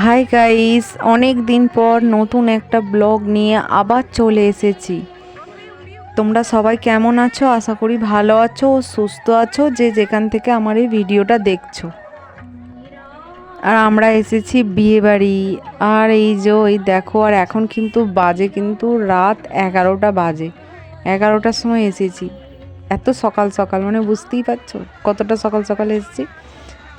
Hi guys, অনেক দিন পর নতুন একটা ব্লগ নিয়ে আবার চলে এসেছি। তোমরা সবাই কেমন আছো? আশা করি ভালো আছো, সুস্থ আছো, যে যেখান থেকে আমার এই ভিডিওটা দেখছো। আর আমরা এসেছি বিয়ে বাড়ি। আর এই যে এই দেখো, আর এখন কিন্তু বাজে কিন্তু রাত 11টা বাজে। 11টার সময় এসেছি। এত সকাল সকাল, মানে বুঝতেই পারছো কতটা সকাল সকাল এসেছি।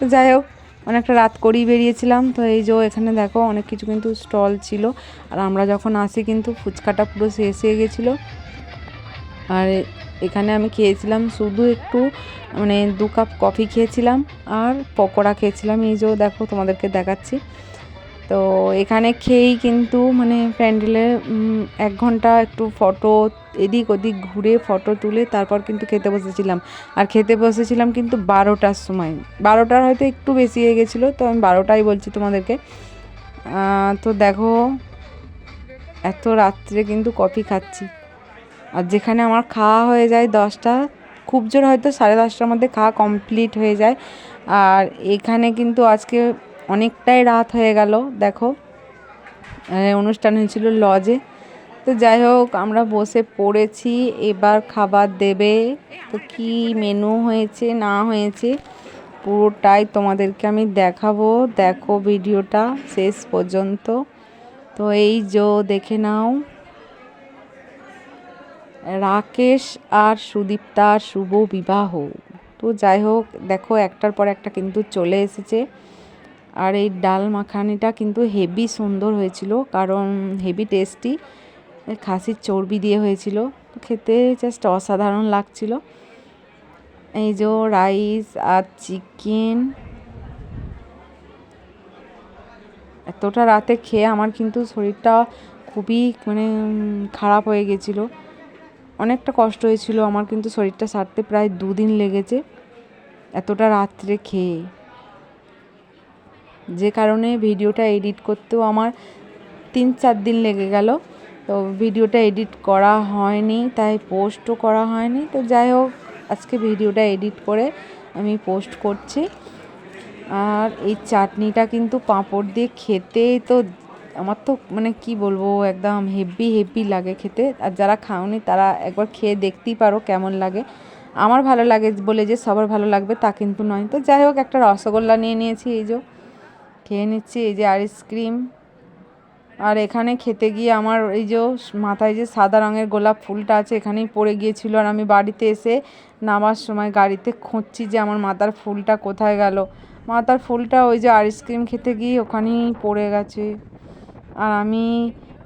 তো যাই হোক, অনেকটা রাত করেই বেরিয়েছিলাম। তো এই যে এখানে দেখো অনেক কিছু কিন্তু স্টল ছিল। আর আমরা যখন আসি কিন্তু ফুচকাটা পুরো শেষ হয়ে গেছিলো। আর এখানে আমি খেয়েছিলাম শুধু একটু, মানে 2 কাপ কফি খেয়েছিলাম আর পকোড়া খেয়েছিলাম। এই যে দেখো, তোমাদেরকে দেখাচ্ছি। তো এখানে খেয়েই কিন্তু মানে প্যান্ডেলে 1 ঘন্টা একটু ফটো এদিক ওদিক ঘুরে ফটো তুলে তারপর কিন্তু খেতে বসেছিলাম। আর খেতে বসেছিলাম কিন্তু 12টার সময়। 12টার হয়তো একটু বেশি হয়ে গেছিলো, তো আমি 12টাই বলছি তোমাদেরকে। তো দেখো, এত রাত্রে কিন্তু কফি খাচ্ছি। আর যেখানে আমার খাওয়া হয়ে যায় 10টা, খুব জোর হয়তো 10:30টার মধ্যে খাওয়া কমপ্লিট হয়ে যায়। আর এখানে কিন্তু আজকে অনেকটাই রাত হয়ে গেল। দেখো, অনুষ্ঠান হয়েছিল লজে। তো যাই হোক, আমরা বসে পড়েছি, এবার খাবার দেবে। তো কি মেনু হয়েছে না হয়েছে পুরোটাই তোমাদেরকে আমি দেখাবো। দেখো ভিডিওটা শেষ পর্যন্ত। তো এই যে দেখে নাও, রাকেশ আর সুদীপ্তার শুভ বিবাহ। তো যাই হোক, দেখো একটার পর একটা কিন্তু চলে এসেছে। আর এই ডাল মাখানিটা কিন্তু হেভি সুন্দর হয়েছিল, কারণ হেভি টেস্টি, খাসির চর্বি দিয়ে হয়েছিল। খেতে জাস্ট অসাধারণ লাগছিল। এই যে রাইস আর চিকেন। এতটা রাতে খেয়ে আমার কিন্তু শরীরটা খুবই মানে খারাপ হয়ে গেছিলো। অনেকটা কষ্ট হয়েছিল আমার, কিন্তু শরীরটা সারতে প্রায় 2 দিন লেগেছে এতটা রাত্রে খেয়ে। যে কারণে ভিডিওটা এডিট করতেও আমার 3-4 দিন লেগে গেল। তো ভিডিওটা এডিট করা হয়নি, তাই পোস্টও করা হয়নি। তো যাই হোক, আজকে ভিডিওটা এডিট করে আমি পোস্ট করছি। আর এই চাটনিটা কিন্তু পাঁপড় দিয়ে খেতে তো আমার তো মানে কি বলবো, একদম হেভি হেভি লাগে খেতে। আর যারা খাওনি তারা একবার খেয়ে দেখতেই পারো কেমন লাগে। আমার ভালো লাগে বলে যে সবার ভালো লাগবে তা কিন্তু নয়। তো যাই হোক, একটা রসগোল্লা নিয়ে নিয়েছি, এই যে খেয়ে নিচ্ছি। এই যে আইসক্রিম। আর এখানে খেতে গিয়ে আমার এই যে মাথায় যে সাদা রঙের গোলাপ ফুলটা আছে এখানেই পড়ে গিয়েছিল। আর আমি বাড়িতে এসে নামার সময় গাড়িতে খুঁজছি যে আমার মাথার ফুলটা কোথায় গেল। মাথার ফুলটা ওই যে আইসক্রিম খেতে গিয়ে ওখানেই পড়ে গেছে। আর আমি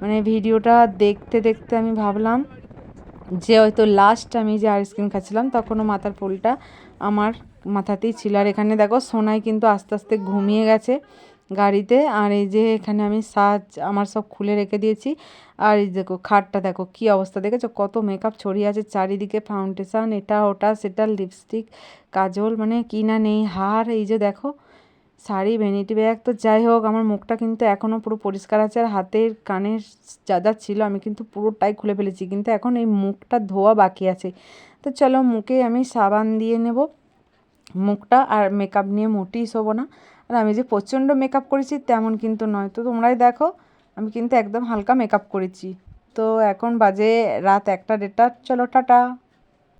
মানে ভিডিওটা দেখতে দেখতে আমি ভাবলাম যে হয়তো লাস্ট আমি যে আইসক্রিম খাচ্ছিলাম তখনও মাথার ফুলটা আমার মাথাতেই ছিল। আর এখানে দেখো সোনাই কিন্তু আস্তে আস্তে ঘুমিয়ে গেছে গাড়িতে। আর এই যে এখানে আমি আমার সব খুলে রেখে দিয়েছি। আর এই দেখো খাটটা দেখো কি অবস্থা, দেখেছো কত মেকআপ ছড়িয়ে আছে চারিদিকে, ফাউন্ডেশন এটা ওটা সেটা, লিপস্টিক, কাজল, মানে কি না নেই, হার, এই যে দেখো শাড়ি, ভ্যানিটি ব্যাগ। তো যাই হোক, আমার মুখটা কিন্তু এখনও পুরো পরিষ্কার আছে। আর হাতের কানের যা যা ছিল আমি কিন্তু পুরোটাই খুলে ফেলেছি, কিন্তু এখন এই মুখটা ধোয়া বাকি আছে। তো চলো, মুখে আমি সাবান দিয়ে নেব মুখটা। আর মেকআপ নিয়ে মোটেই শোবো না। আর আমি যে প্রচণ্ড মেকআপ করেছি তেমন কিন্তু নয়। তো তোমরাই দেখো, আমি কিন্তু একদম হালকা মেকআপ করেছি। তো এখন বাজে রাত 1টা 1:30। চলো টাটা।